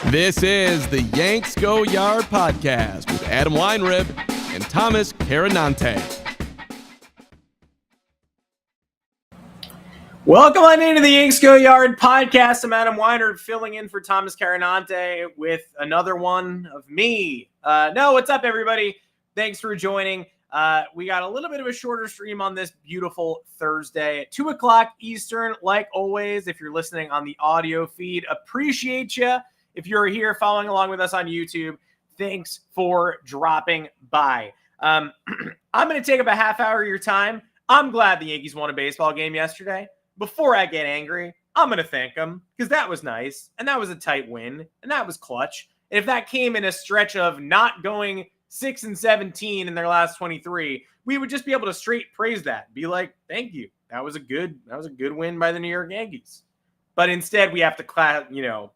This is the Yanks Go Yard podcast with Adam Weinrib and Thomas Carinante. Welcome on into the Yanks Go Yard podcast. I'm Adam Weinrib filling in for Thomas Carinante with another one of me. What's up, everybody? Thanks for joining. We got a little bit of a shorter stream on this beautiful Thursday at 2 o'clock Eastern. Like always, if you're listening on the audio feed, appreciate you. If you're here following along with us on YouTube, thanks for dropping by. I'm going to take up a half hour of your time. I'm glad the Yankees won a baseball game yesterday. Before I get angry, I'm going to thank them because that was nice, and that was a tight win, and that was clutch. And if that came in a stretch of not going 6-17 in their last 23, we would just be able to straight praise that. Be like, thank you. That was a good win by the New York Yankees. But instead, we have to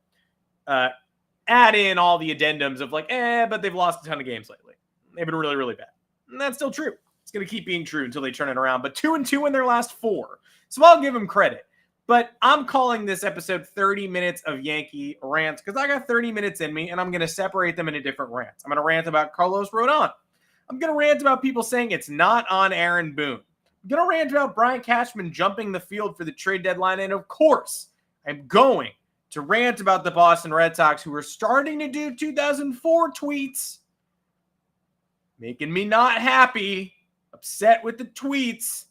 add in all the addendums of like, but they've lost a ton of games lately. They've been really, really bad. And that's still true. It's going to keep being true until they turn it around. But 2-2 in their last 4. So I'll give them credit. But I'm calling this episode 30 minutes of Yankee rants because I got 30 minutes in me, and I'm going to separate them into different rants. I'm going to rant about Carlos Rodón. I'm going to rant about people saying it's not on Aaron Boone. I'm going to rant about Brian Cashman jumping the field for the trade deadline. And of course, I'm going to rant about the Boston Red Sox, who are starting to do 2004 tweets, making me not happy, upset with the tweets.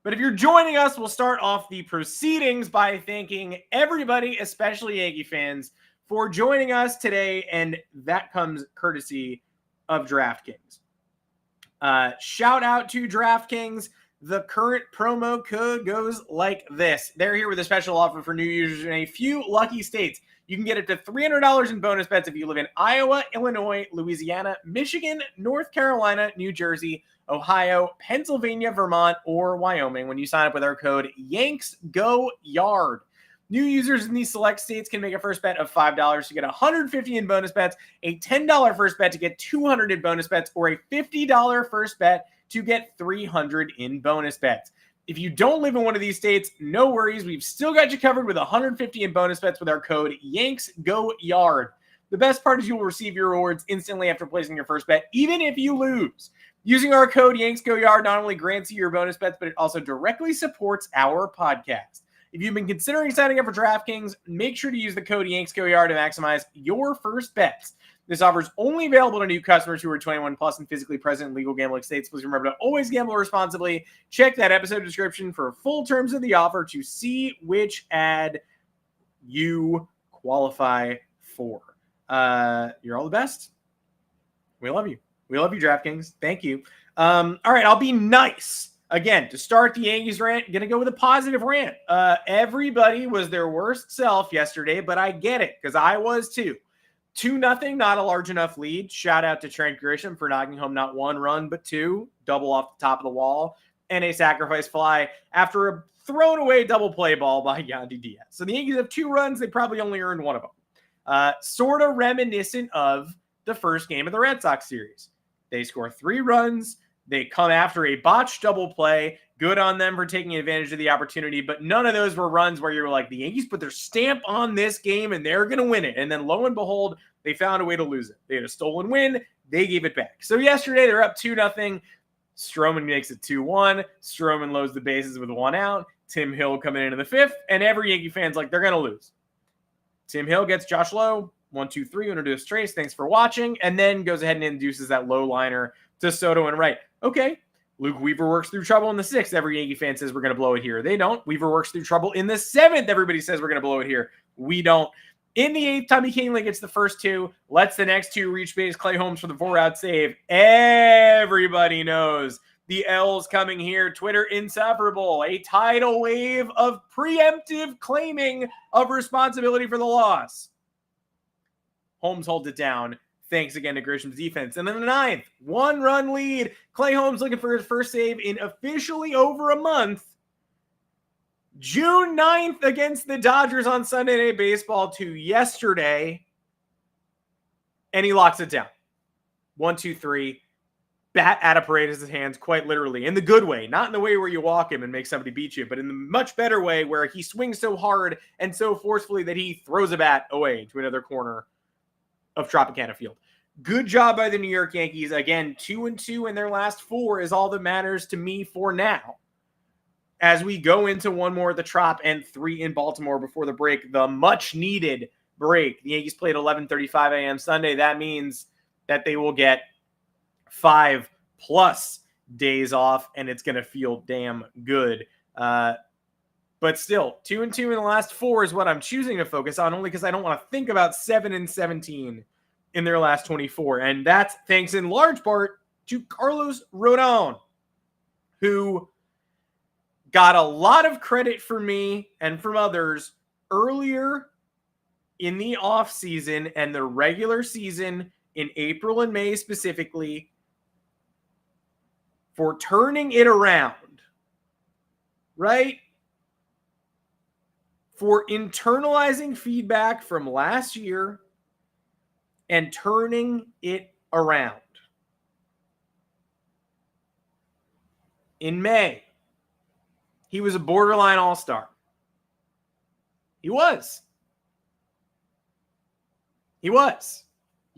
But if you're joining us, we'll start off the proceedings by thanking everybody, especially Yankee fans, for joining us today, and that comes courtesy of DraftKings. Shout out to DraftKings. The current promo code goes like this. They're here with a special offer for new users in a few lucky states. You can get up to $300 in bonus bets if you live in Iowa, Illinois, Louisiana, Michigan, North Carolina, New Jersey, Ohio, Pennsylvania, Vermont, or Wyoming when you sign up with our code Yanks Go Yard. New users in these select states can make a first bet of $5 to get $150 in bonus bets, a $10 first bet to get $200 in bonus bets, or a $50 first bet to get $300 in bonus bets. If you don't live in one of these states, no worries. We've still got you covered with $150 in bonus bets with our code Yanks Go Yard. The best part is you will receive your rewards instantly after placing your first bet, even if you lose. Using our code Yanks Go Yard not only grants you your bonus bets, but it also directly supports our podcast. If you've been considering signing up for DraftKings, make sure to use the code Yanks Go Yard to maximize your first bets. This offer is only available to new customers who are 21 plus and physically present in legal gambling states. Please remember to always gamble responsibly. Check that episode description for full terms of the offer to see which ad you qualify for. You're all the best. We love you. We love you, DraftKings. Thank you. All right, I'll be nice. Again, to start the Yankees rant, going to go with a positive rant. Everybody was their worst self yesterday, but I get it because I was too. 2-0, not a large enough lead. Shout out to Trent Grisham for knocking home not one run, but 2. Double off the top of the wall and a sacrifice fly after a thrown away double play ball by Yandy Diaz. So the Yankees have 2 runs. They probably only earned one of them. Sort of reminiscent of the first game of the Red Sox series. They score 3 runs. They come after a botched double play. Good on them for taking advantage of the opportunity, but none of those were runs where you were like, the Yankees put their stamp on this game and they're going to win it. And then lo and behold, they found a way to lose it. They had a stolen win. They gave it back. So yesterday they're up 2-0. Stroman makes it 2-1. Stroman loads the bases with 1 out. Tim Hill coming into the 5th, and every Yankee fan's like, they're going to lose. Tim Hill gets Josh Lowe. 1-2-3, introduce Trace. Thanks for watching. And then goes ahead and induces that low liner to Soto and Wright. Okay. Luke Weaver works through trouble in the 6th. Every Yankee fan says we're going to blow it here. They don't. Weaver works through trouble in the 7th. Everybody says we're going to blow it here. We don't. In the 8th, Tommy Kahnle gets the first 2, lets the next 2 reach base. Clay Holmes for the 4-out save. Everybody knows the L's coming here. Twitter insufferable. A tidal wave of preemptive claiming of responsibility for the loss. Holmes holds it down. Thanks again to Grisham's defense. And in the 9th, 1-run lead. Clay Holmes looking for his first save in officially over a month. June 9th against the Dodgers on Sunday Night Baseball to yesterday. And he locks it down. 1-2-3. bat out of Paredes' hands, quite literally, in the good way, not in the way where you walk him and make somebody beat you, but in the much better way where he swings so hard and so forcefully that he throws a bat away to another corner of Tropicana Field. Good job by the New York Yankees. Again, 2-2 in their last 4 is all that matters to me for now. As we go into one more at the Trop and 3 in Baltimore before the break, the much-needed break. The Yankees played 11:35 a.m. Sunday. That means that they will get 5+ days off, and it's going to feel damn good. But still, 2-2 in the last 4 is what I'm choosing to focus on, only because I don't want to think about 7-17 in their last 24. And that's thanks in large part to Carlos Rodón, who got a lot of credit from me and from others earlier in the offseason and the regular season in April and May specifically for turning it around, right? For internalizing feedback from last year and turning it around. In May, he was a borderline all-star. He was. You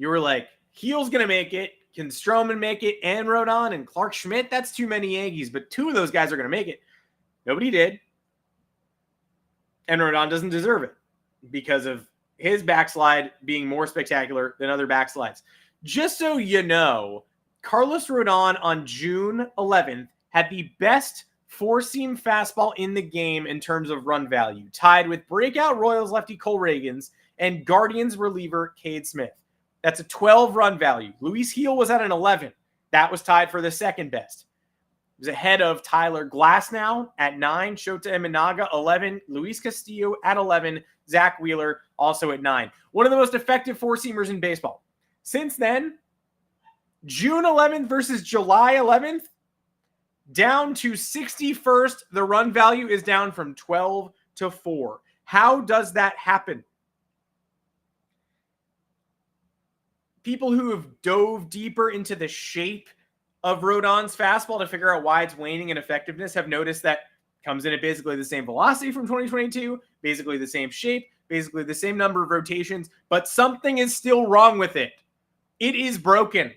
were like, Heel's going to make it. Can Stroman make it? And Rodón and Clark Schmidt? That's too many Yankees, but 2 of those guys are going to make it. Nobody did. And Rodón doesn't deserve it because of his backslide being more spectacular than other backslides. Just so you know, Carlos Rodón on June 11th had the best 4-seam fastball in the game in terms of run value, tied with breakout Royals lefty Cole Reagans and Guardians reliever Cade Smith. That's a 12 run value. Luis Heel was at an 11. That was tied for the second best. It was ahead of Tyler Glasnow at 9, Shota Imanaga 11, Luis Castillo at 11, Zach Wheeler also at 9. One of the most effective 4-seamers in baseball. Since then, June 11th versus July 11th, down to 61st. The run value is down from 12 to 4. How does that happen? People who have dove deeper into the shape of Rodón's fastball to figure out why it's waning in effectiveness have noticed that comes in at basically the same velocity from 2022, basically the same shape, basically the same number of rotations, but something is still wrong with it. It is broken.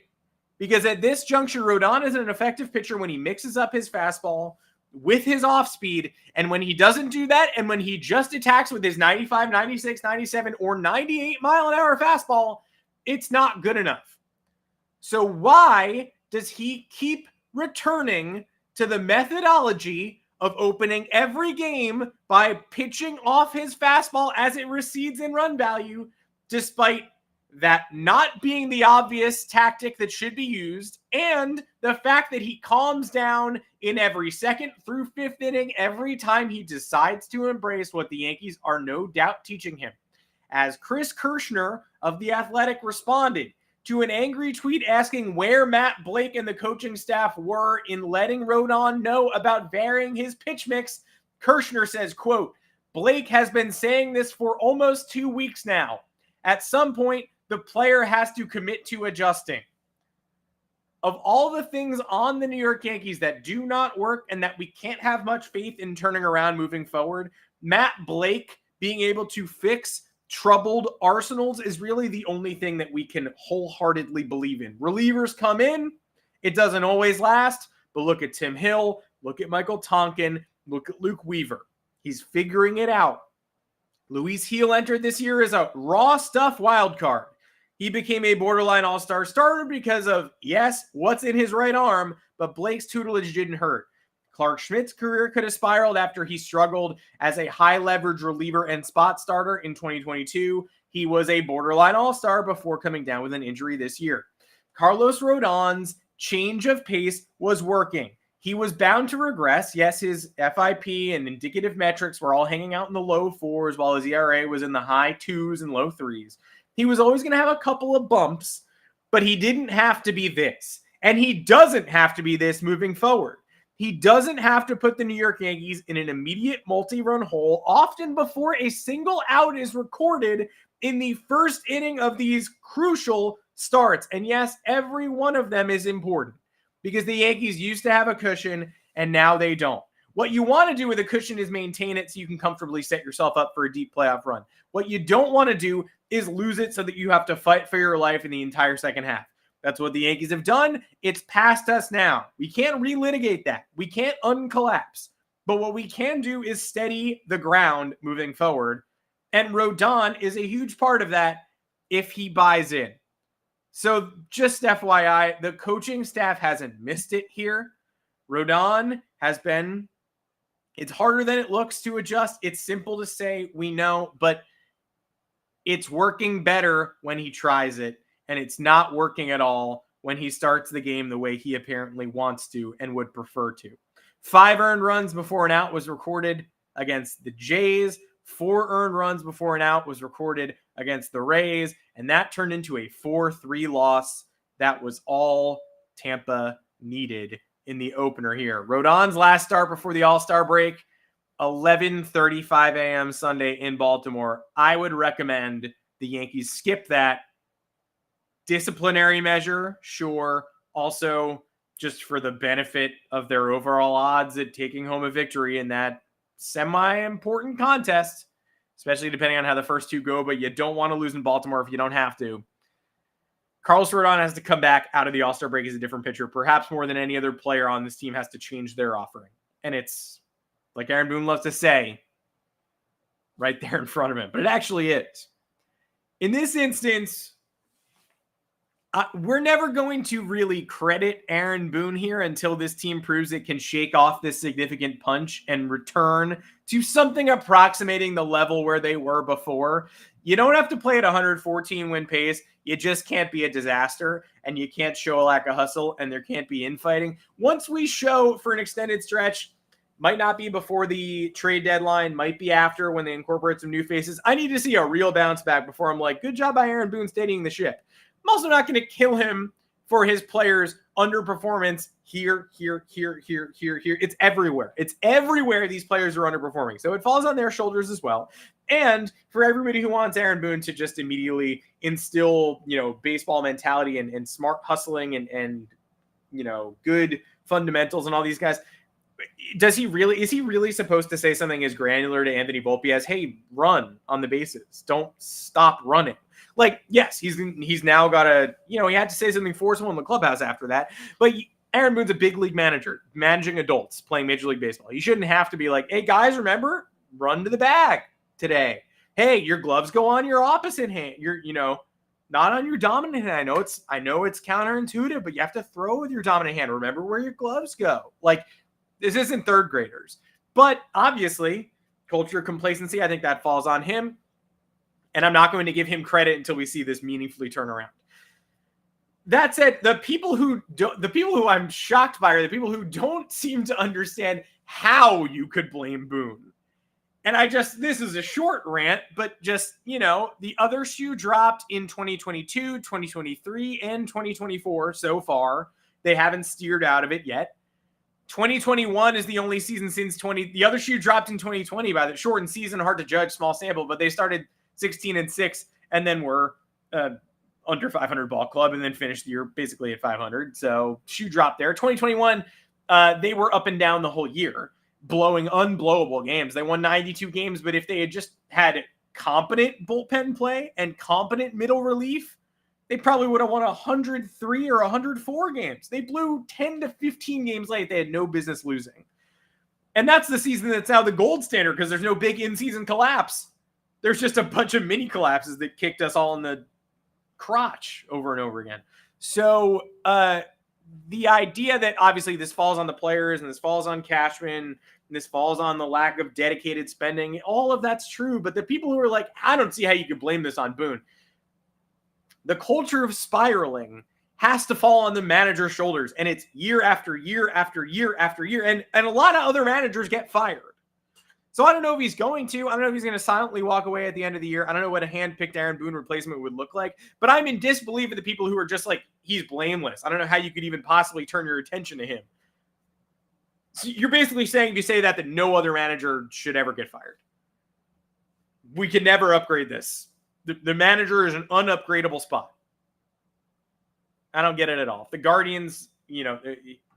Because at this juncture, Rodón is an effective pitcher when he mixes up his fastball with his off speed. And when he doesn't do that, and when he just attacks with his 95, 96, 97, or 98 mile an hour fastball, it's not good enough. So why does he keep returning to the methodology of opening every game by pitching off his fastball as it recedes in run value, despite that not being the obvious tactic that should be used, and the fact that he calms down in every second through 5th inning every time he decides to embrace what the Yankees are no doubt teaching him? As Chris Kirschner of The Athletic responded to an angry tweet asking where Matt Blake and the coaching staff were in letting Rodón know about varying his pitch mix, Kirschner says, quote, "Blake has been saying this for almost 2 weeks now. At some point, the player has to commit to adjusting." Of all the things on the New York Yankees that do not work and that we can't have much faith in turning around moving forward, Matt Blake being able to fix troubled arsenals is really the only thing that we can wholeheartedly believe in. Relievers come in. It doesn't always last, but look at Tim Hill, look at Michael Tonkin, look at Luke Weaver. He's figuring it out. Luis Heel entered this year as a raw stuff wild card. He became a borderline all-star starter because of, yes, what's in his right arm, but Blake's tutelage didn't hurt. Clark Schmidt's career could have spiraled after he struggled as a high-leverage reliever and spot starter in 2022. He was a borderline all-star before coming down with an injury this year. Carlos Rodón's change of pace was working. He was bound to regress. Yes, his FIP and indicative metrics were all hanging out in the low 4s while his ERA was in the high 2s and low 3s. He was always going to have a couple of bumps, but he didn't have to be this. And he doesn't have to be this moving forward. He doesn't have to put the New York Yankees in an immediate multi-run hole, often before a single out is recorded in the first inning of these crucial starts. And yes, every one of them is important. because the Yankees used to have a cushion and now they don't. What you want to do with a cushion is maintain it so you can comfortably set yourself up for a deep playoff run. What you don't want to do is lose it so that you have to fight for your life in the entire second half. That's what the Yankees have done. It's past us now. We can't relitigate that. We can't uncollapse. But what we can do is steady the ground moving forward. And Rodón is a huge part of that if he buys in. So just FYI, the coaching staff hasn't missed it here. Rodón has been, it's harder than it looks to adjust. It's simple to say, we know, but it's working better when he tries it. And it's not working at all when he starts the game the way he apparently wants to and would prefer to. 5 earned runs before an out was recorded against the Jays. 4 earned runs before an out was recorded against the Rays. And that turned into a 4-3 loss. That was all Tampa needed in the opener here. Rodón's last start before the All-Star break, 11:35 a.m. Sunday in Baltimore. I would recommend the Yankees skip that. Disciplinary measure, sure. Also, just for the benefit of their overall odds at taking home a victory in that semi-important contest, especially depending on how the first 2 go, but you don't want to lose in Baltimore if you don't have to. Carlos Rodón has to come back out of the All-Star break as a different pitcher. Perhaps more than any other player on this team has to change their offering. And it's, like Aaron Boone loves to say, right there in front of him. But it actually is. In this instance, we're never going to really credit Aaron Boone here until this team proves it can shake off this significant punch and return to something approximating the level where they were before. You don't have to play at 114 win pace. You just can't be a disaster, and you can't show a lack of hustle, and there can't be infighting. Once we show for an extended stretch, might not be before the trade deadline, might be after when they incorporate some new faces. I need to see a real bounce back before I'm like, good job by Aaron Boone steadying the ship. I'm also not going to kill him for his players' underperformance here. It's everywhere. It's everywhere these players are underperforming. So it falls on their shoulders as well. And for everybody who wants Aaron Boone to just immediately instill, baseball mentality and smart hustling and good fundamentals and all these guys, is he really supposed to say something as granular to Anthony Volpe as, hey, run on the bases. Don't stop running. Like, yes, he's now got to, he had to say something forceful in the clubhouse after that. But Aaron Boone's a big league manager, managing adults, playing Major League Baseball. He shouldn't have to be like, hey, guys, remember, run to the bag today. Hey, your gloves go on your opposite hand. You're, not on your dominant hand. I know it's counterintuitive, but you have to throw with your dominant hand. Remember where your gloves go. Like, this isn't third graders. But obviously, culture of complacency, I think that falls on him. And I'm not going to give him credit until we see this meaningfully turn around. That said, the people who I'm shocked by are the people who don't seem to understand how you could blame Boone. And this is a short rant, but just, the other shoe dropped in 2022, 2023, and 2024 so far. They haven't steered out of it yet. 2021 is the only season since the other shoe dropped in 2020 by the shortened season, hard to judge, small sample, but they started 16-6 and then were under 500 ball club and then finished the year basically at 500. So shoe drop there. 2021, they were up and down the whole year, blowing unblowable games. They won 92 games, but if they had just had competent bullpen play and competent middle relief, they probably would have won 103 or 104 games. They blew 10 to 15 games late. They had no business losing. And that's the season that's now the gold standard because there's no big in-season collapse. There's just a bunch of mini collapses that kicked us all in the crotch over and over again. So the idea that obviously this falls on the players and this falls on Cashman and this falls on the lack of dedicated spending, all of that's true. But the people who are like, I don't see how you could blame this on Boone. The culture of spiraling has to fall on the manager's shoulders. And it's year after year after year after year. And a lot of other managers get fired. So I don't know if he's going to. I don't know if he's going to silently walk away at the end of the year. I don't know what a hand-picked Aaron Boone replacement would look like. But I'm in disbelief of the people who are just like, he's blameless. I don't know how you could even possibly turn your attention to him. So you're basically saying, if you say that no other manager should ever get fired. We can never upgrade this. The manager is an unupgradable spot. I don't get it at all. If the Guardians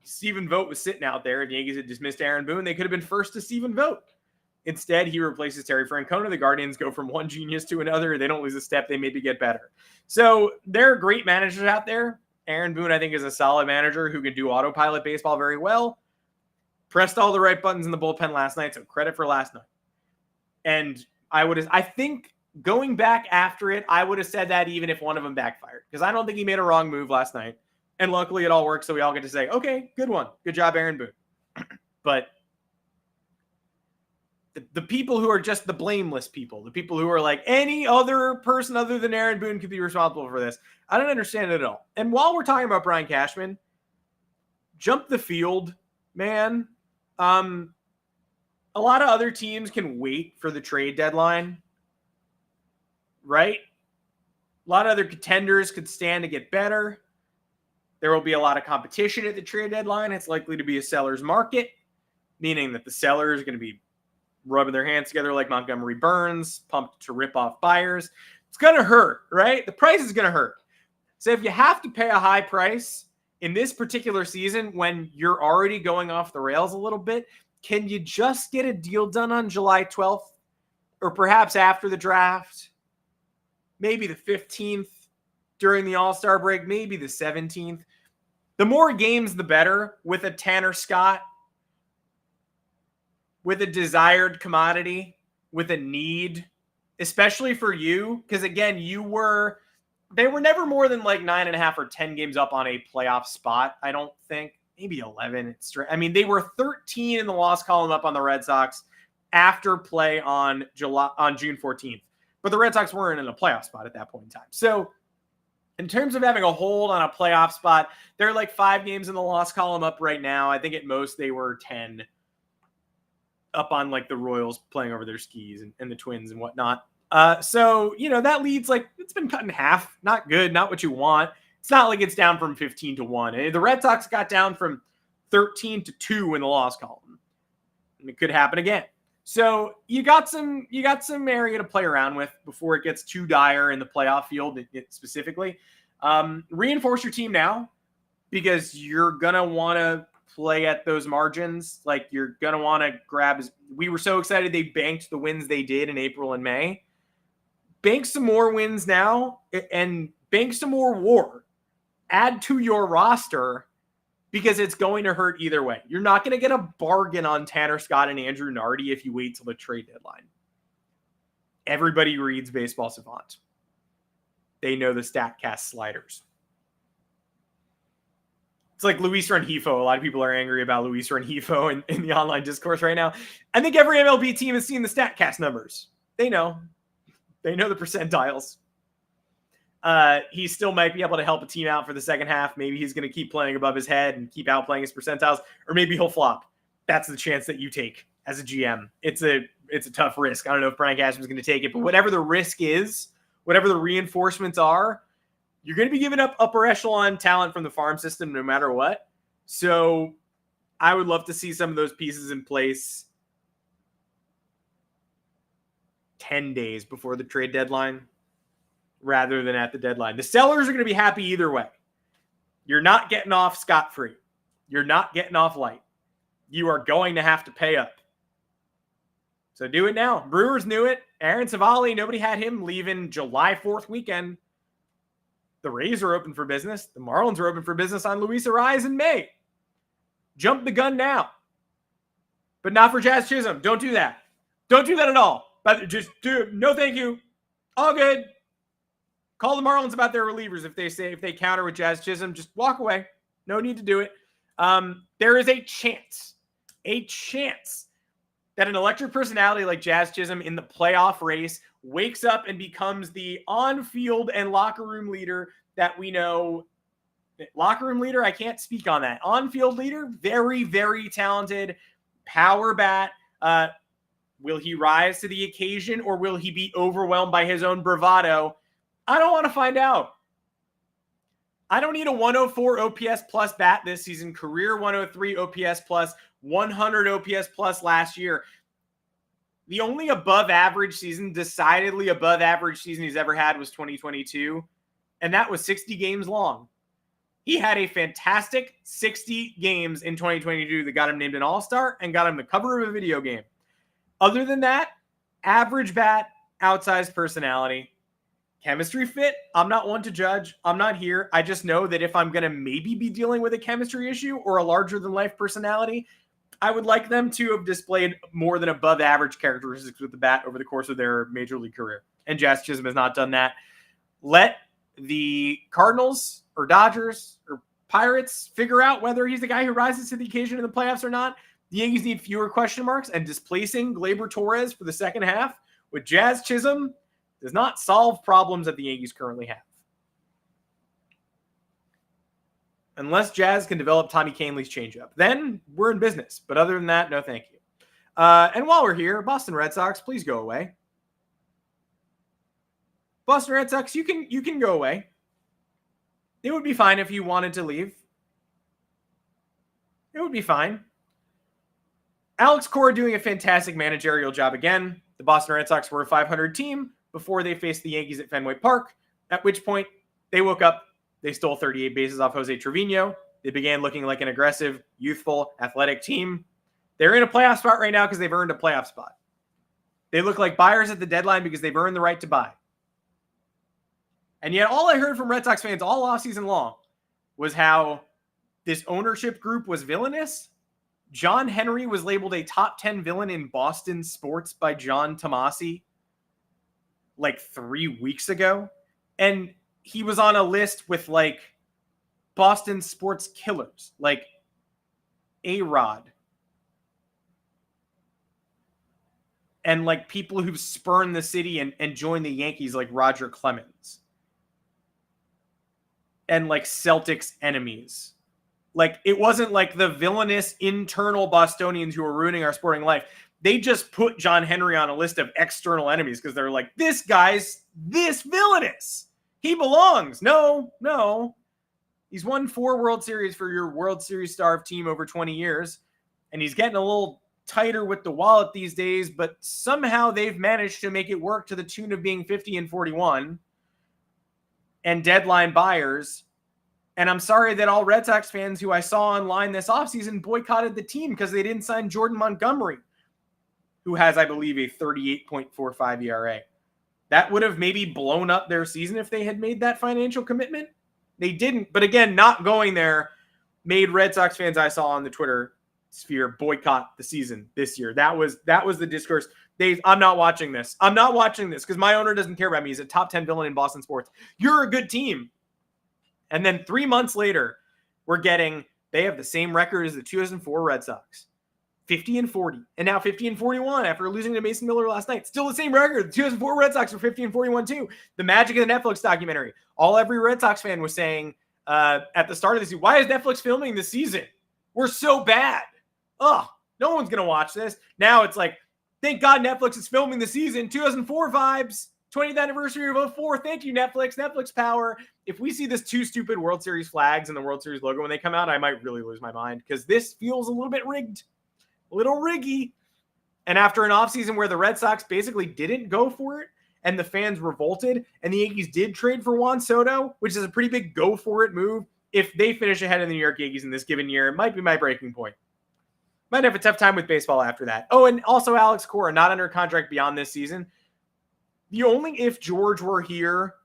Stephen Vogt was sitting out there and the Yankees had dismissed Aaron Boone. They could have been first to Stephen Vogt. Instead, he replaces Terry Francona. The Guardians go from one genius to another. They don't lose a step. They maybe get better. So there are great managers out there. Aaron Boone, I think, is a solid manager who can do autopilot baseball very well. Pressed all the right buttons in the bullpen last night, so credit for last night. And I think going back after it, I would have said that even if one of them backfired, because I don't think he made a wrong move last night. And luckily it all worked, so we all get to say, okay, good one. Good job, Aaron Boone. But the people who are just the blameless people, the people who are like any other person other than Aaron Boone could be responsible for this, I don't understand it at all. And while we're talking about Brian Cashman, jump the field, man. A lot of other teams can wait for the trade deadline, right? A lot of other contenders could stand to get better. There will be a lot of competition at the trade deadline. It's likely to be a seller's market, meaning that the sellers are going to be rubbing their hands together like Montgomery Burns, pumped to rip off buyers. It's going to hurt, right? The price is going to hurt. So if you have to pay a high price in this particular season when you're already going off the rails a little bit, can you just get a deal done on July 12th or perhaps after the draft? Maybe the 15th during the All-Star break, maybe the 17th. The more games, the better with a Tanner Scott, with a desired commodity, with a need, especially for you. Because again, they were never more than like 9.5 or 10 games up on a playoff spot. I don't think, maybe 11. They were 13 in the loss column up on the Red Sox after play on June 14th. But the Red Sox weren't in a playoff spot at that point in time. So in terms of having a hold on a playoff spot, they're like 5 games in the loss column up right now. I think at most they were 10 up on like the Royals playing over their skis and the Twins and whatnot. So, that leads like it's been cut in half. Not good. Not what you want. It's not like it's down from 15 to 1. The Red Sox got down from 13 to 2 in the loss column. And it could happen again. So you got some area to play around with before it gets too dire in the playoff field specifically. Reinforce your team now because you're going to want to play at those margins. Like you're going to want to grab. We were so excited they banked the wins they did in April and May. Bank some more wins now and bank some more WAR. Add to your roster because it's going to hurt either way. You're not going to get a bargain on Tanner Scott and Andrew Nardi if you wait till the trade deadline. Everybody reads Baseball Savant. They know the StatCast sliders. It's like Luis Rengifo. A lot of people are angry about Luis Rengifo in the online discourse right now. I think every MLB team has seen the StatCast numbers. They know. They know the percentiles. He still might be able to help a team out for the second half. Maybe he's going to keep playing above his head and keep outplaying his percentiles, or maybe he'll flop. That's the chance that you take as a GM. It's a tough risk. I don't know if Brian Cashman's going to take it, but whatever the risk is, whatever the reinforcements are, you're going to be giving up upper echelon talent from the farm system no matter what. So I would love to see some of those pieces in place 10 days before the trade deadline rather than at the deadline. The sellers are going to be happy either way. You're not getting off scot-free. You're not getting off light. You are going to have to pay up. So do it now. Brewers knew it. Aaron Savali, nobody had him leaving July 4th weekend. The Rays are open for business. The Marlins are open for business on Luis Ariz in May. Jump the gun now. But not for Jazz Chisholm. Don't do that. Don't do that at all. But just do no thank you. All good. Call the Marlins about their relievers if they counter with Jazz Chisholm. Just walk away. No need to do it. There is a chance that an electric personality like Jazz Chisholm in the playoff race wakes up and becomes the on-field and locker room leader that we know. Locker room leader, I can't speak on that. On-field leader, very, very talented, power bat. Will he rise to the occasion or will he be overwhelmed by his own bravado? I don't want to find out. I don't need a 104 OPS plus bat this season, career 103 OPS plus, 100 OPS plus last year. The only above average season, decidedly above average season he's ever had was 2022, and that was 60 games long. He had a fantastic 60 games in 2022 that got him named an all-star and got him the cover of a video game. Other than that, average bat, outsized personality, chemistry fit. I'm not one to judge. I'm not here. I just know that if I'm going to maybe be dealing with a chemistry issue or a larger-than-life personality, I would like them to have displayed more than above average characteristics with the bat over the course of their major league career. And Jazz Chisholm has not done that. Let the Cardinals or Dodgers or Pirates figure out whether he's the guy who rises to the occasion in the playoffs or not. The Yankees need fewer question marks, and displacing Gleyber Torres for the second half with Jazz Chisholm does not solve problems that the Yankees currently have. Unless Jazz can develop Tommy Kahnle's changeup, then we're in business. But other than that, no thank you. And while we're here, Boston Red Sox, please go away. Boston Red Sox, you can go away. It would be fine if you wanted to leave. It would be fine. Alex Cora doing a fantastic managerial job again. The Boston Red Sox were a 500 team before they faced the Yankees at Fenway Park, at which point they woke up. They stole 38 bases off Jose Trevino. They began looking like an aggressive, youthful, athletic team. They're in a playoff spot right now because they've earned a playoff spot. They look like buyers at the deadline because they've earned the right to buy. And yet all I heard from Red Sox fans all offseason long was how this ownership group was villainous. John Henry was labeled a top 10 villain in Boston sports by John Tomasi like 3 weeks ago. And he was on a list with like Boston sports killers, like A-Rod. And like people who spurn the city and join the Yankees like Roger Clemens. And like Celtics enemies. Like it wasn't like the villainous internal Bostonians who were ruining our sporting life. They just put John Henry on a list of external enemies because they're like, this guy's this villainous. He belongs. No. He's won 4 World Series for your World Series starved team over 20 years. And he's getting a little tighter with the wallet these days, but somehow they've managed to make it work to the tune of being 50-41 and deadline buyers. And I'm sorry that all Red Sox fans who I saw online this offseason boycotted the team because they didn't sign Jordan Montgomery, who has, I believe, a 38.45 ERA. That would have maybe blown up their season if they had made that financial commitment. They didn't. But again, not going there made Red Sox fans I saw on the Twitter sphere boycott the season this year. That was the discourse. I'm not watching this. I'm not watching this because my owner doesn't care about me. He's a top 10 villain in Boston sports. You're a good team. And then 3 months later, they have the same record as the 2004 Red Sox. 50-40. And now 50-41 after losing to Mason Miller last night. Still the same record. The 2004 Red Sox were 50-41 too. The magic of the Netflix documentary. Every Red Sox fan was saying at the start of the season, why is Netflix filming this season? We're so bad. Oh, no one's going to watch this. Now it's like, thank God Netflix is filming the season. 2004 vibes. 20th anniversary of 2004. Thank you, Netflix. Netflix power. If we see this 2 stupid World Series flags and the World Series logo when they come out, I might really lose my mind because this feels a little bit rigged. A little riggy. And after an offseason where the Red Sox basically didn't go for it and the fans revolted and the Yankees did trade for Juan Soto, which is a pretty big go for it move. If they finish ahead of the New York Yankees in this given year, it might be my breaking point. Might have a tough time with baseball after that. Oh, and also Alex Cora, not under contract beyond this season. The only if George were here,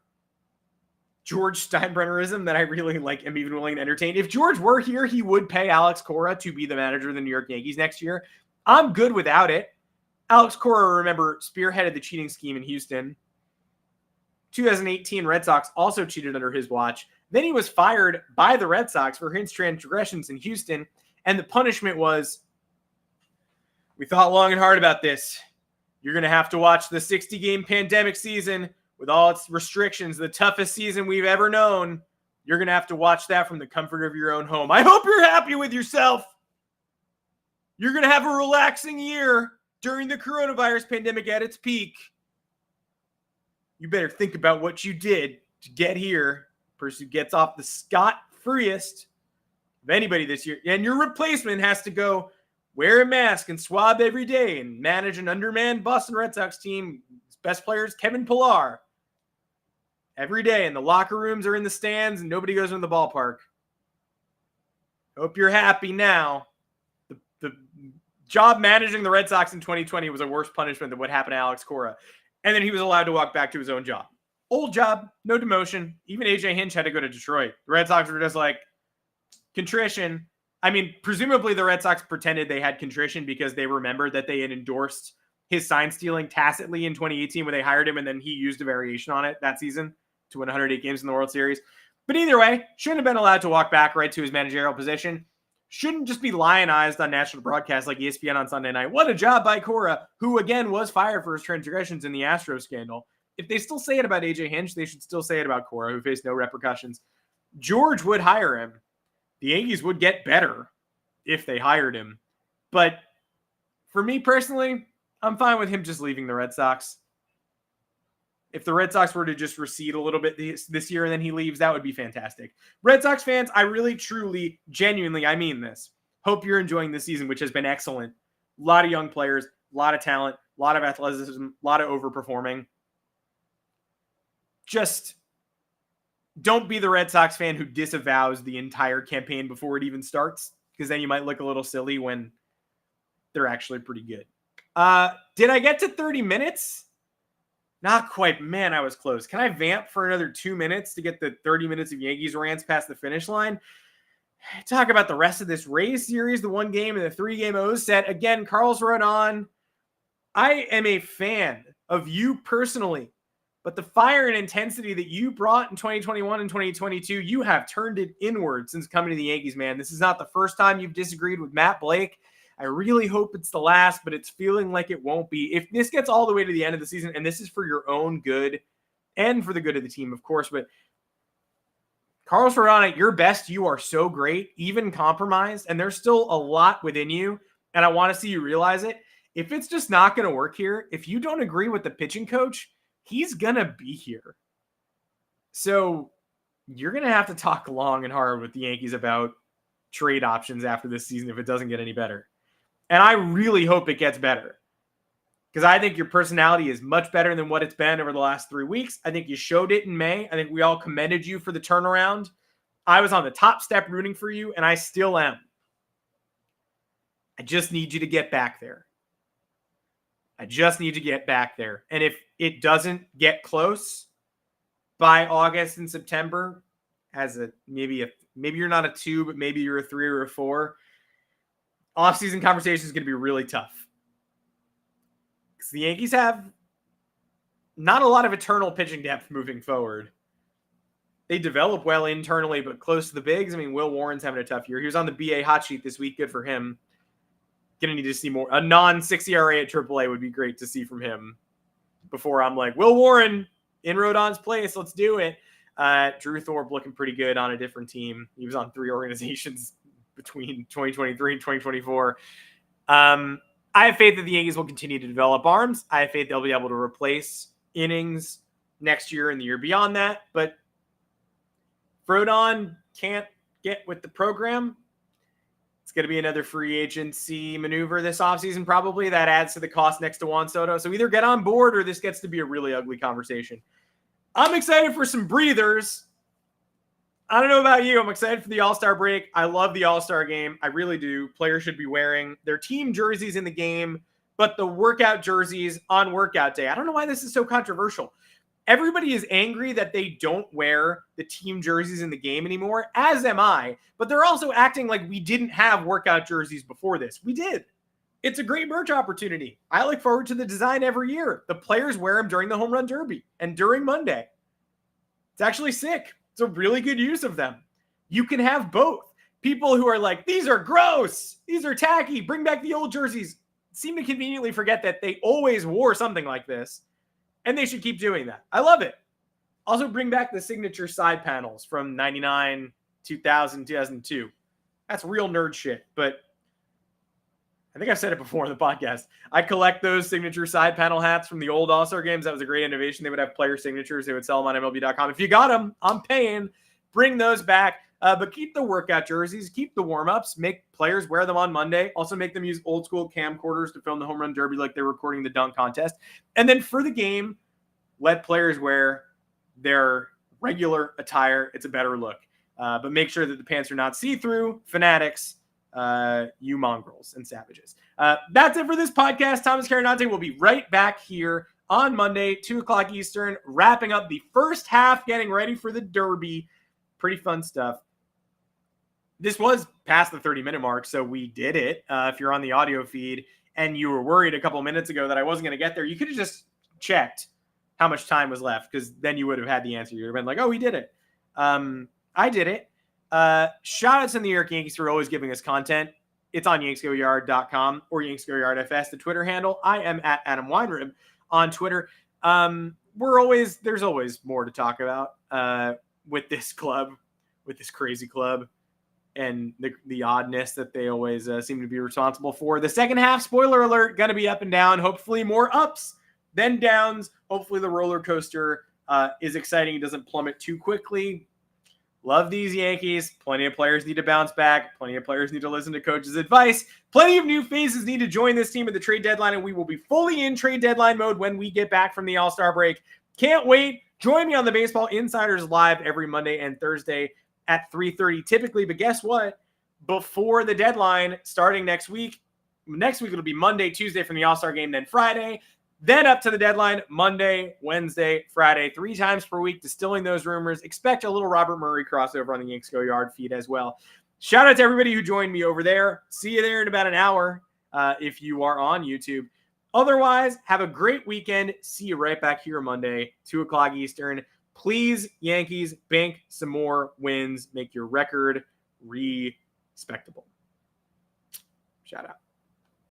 George Steinbrennerism that I really like am even willing to entertain. If George were here, he would pay Alex Cora to be the manager of the New York Yankees next year. I'm good without it. Alex Cora, remember, spearheaded the cheating scheme in Houston. 2018 Red Sox also cheated under his watch. Then he was fired by the Red Sox for his transgressions in Houston. And the punishment was, we thought long and hard about this. You're going to have to watch the 60-game pandemic season with all its restrictions, the toughest season we've ever known. You're going to have to watch that from the comfort of your own home. I hope you're happy with yourself. You're going to have a relaxing year during the coronavirus pandemic at its peak. You better think about what you did to get here. Person who gets off the scot-freest of anybody this year. And your replacement has to go wear a mask and swab every day and manage an undermanned Boston Red Sox team. His best player is Kevin Pillar. Every day, and the locker rooms are in the stands and nobody goes in the ballpark. Hope you're happy now. The job managing the Red Sox in 2020 was a worse punishment than what happened to Alex Cora. And then he was allowed to walk back to his own job. Old job, no demotion. Even AJ Hinch had to go to Detroit. The Red Sox were just like, contrition. I mean, presumably the Red Sox pretended they had contrition because they remembered that they had endorsed his sign stealing tacitly in 2018 when they hired him, and then he used a variation on it that season to win 108 games in the World Series. But either way, shouldn't have been allowed to walk back right to his managerial position. Shouldn't just be lionized on national broadcast like ESPN on Sunday night. What a job by Cora, who again was fired for his transgressions in the Astros scandal. If they still say it about AJ Hinch, they should still say it about Cora, who faced no repercussions. George would hire him. The Yankees would get better if they hired him. But for me personally, I'm fine with him just leaving the Red Sox. If the Red Sox were to just recede a little bit this year and then he leaves, that would be fantastic. Red Sox fans, I really, truly, genuinely, I mean this. Hope you're enjoying this season, which has been excellent. A lot of young players, a lot of talent, a lot of athleticism, a lot of overperforming. Just don't be the Red Sox fan who disavows the entire campaign before it even starts, because then you might look a little silly when they're actually pretty good. Did I get to 30 minutes? Not quite. Man, I was close. Can I vamp for another 2 minutes to get the 30 minutes of Yankees rants past the finish line? Talk about the rest of this Rays series, the 1 game and the 3-game O's set. Again, Carlos Rodón. I am a fan of you personally, but the fire and intensity that you brought in 2021 and 2022, you have turned it inward since coming to the Yankees, man. This is not the first time you've disagreed with Matt Blake. I really hope it's the last, but it's feeling like it won't be. If this gets all the way to the end of the season, and this is for your own good and for the good of the team, of course, but Carlos Rodón, at your best, you are so great, even compromised, and there's still a lot within you, and I want to see you realize it. If it's just not going to work here, if you don't agree with the pitching coach, he's going to be here. So you're going to have to talk long and hard with the Yankees about trade options after this season if it doesn't get any better. And I really hope it gets better, because I think your personality is much better than what it's been over the last 3 weeks. I think you showed it in May. I think we all commended you for the turnaround. I was on the top step rooting for you, and I still am. I just need you to get back there. I just need to get back there. And if it doesn't get close by August and September, as maybe you're not a 2, but maybe you're a 3 or a 4, off-season conversation is going to be really tough. Because the Yankees have not a lot of eternal pitching depth moving forward. They develop well internally, but close to the bigs. I mean, Will Warren's having a tough year. He was on the BA hot sheet this week. Good for him. Going to need to see more. A non-6 ERA at AAA would be great to see from him before I'm like, Will Warren in Rodon's place. Let's do it. Drew Thorpe looking pretty good on a different team. He was on 3 organizations between 2023 and 2024. I have faith that the Yankees will continue to develop arms. I have faith they'll be able to replace innings next year and the year beyond that. But Rodón can't get with the program. It's going to be another free agency maneuver this offseason, probably. That adds to the cost next to Juan Soto. So either get on board or this gets to be a really ugly conversation. I'm excited for some breathers. I don't know about you. I'm excited for the All-Star break. I love the All-Star game. I really do. Players should be wearing their team jerseys in the game, but the workout jerseys on workout day. I don't know why this is so controversial. Everybody is angry that they don't wear the team jerseys in the game anymore, as am I, but they're also acting like we didn't have workout jerseys before this. We did. It's a great merch opportunity. I look forward to the design every year. The players wear them during the Home Run Derby and during Monday. It's actually sick. It's a really good use of them. You can have both. People who are like, these are gross, these are tacky, bring back the old jerseys, seem to conveniently forget that they always wore something like this, and they should keep doing that. I love it. Also bring back the signature side panels from 99, 2000, 2002. That's real nerd shit, but I think I've said it before in the podcast. I collect those signature side panel hats from the old All-Star games. That was a great innovation. They would have player signatures. They would sell them on MLB.com. If you got them, I'm paying. Bring those back. But keep the workout jerseys. Keep the warm-ups. Make players wear them on Monday. Also make them use old-school camcorders to film the Home Run Derby like they're recording the dunk contest. And then for the game, let players wear their regular attire. It's a better look. But make sure that the pants are not see-through. Fanatics, you mongrels and savages. That's it for this podcast. Thomas Carinante will be right back here on Monday, 2 o'clock Eastern, wrapping up the first half, getting ready for the Derby. Pretty fun stuff. This was past the 30-minute mark, so we did it. If you're on the audio feed and you were worried a couple of minutes ago that I wasn't going to get there, you could have just checked how much time was left, because then you would have had the answer. You would have been like, oh, we did it. I did it. Shout out to the New York Yankees for always giving us content. It's on yanksgoyard.com or Yanks Go Yard FS, the Twitter handle. I am at Adam Weinrib on Twitter. There's always more to talk about with this club, with this crazy club, and the oddness that they always seem to be responsible for. The second half, spoiler alert, going to be up and down. Hopefully more ups than downs. Hopefully the roller coaster is exciting. It doesn't plummet too quickly. Love these Yankees. Plenty of players need to bounce back. Plenty of players need to listen to coach's advice. Plenty of new faces need to join this team at the trade deadline, and we will be fully in trade deadline mode when we get back from the All-Star break. Can't wait. Join me on the Baseball Insiders Live every Monday and Thursday at 3:30 typically. But guess what? Before the deadline, starting next week it'll be Monday, Tuesday from the All-Star game, then Friday. Then up to the deadline, Monday, Wednesday, Friday, 3 times per week, distilling those rumors. Expect a little Robert Murray crossover on the Yanks Go Yard feed as well. Shout out to everybody who joined me over there. See you there in about an hour if you are on YouTube. Otherwise, have a great weekend. See you right back here Monday, 2 o'clock Eastern. Please, Yankees, bank some more wins. Make your record respectable. Shout out.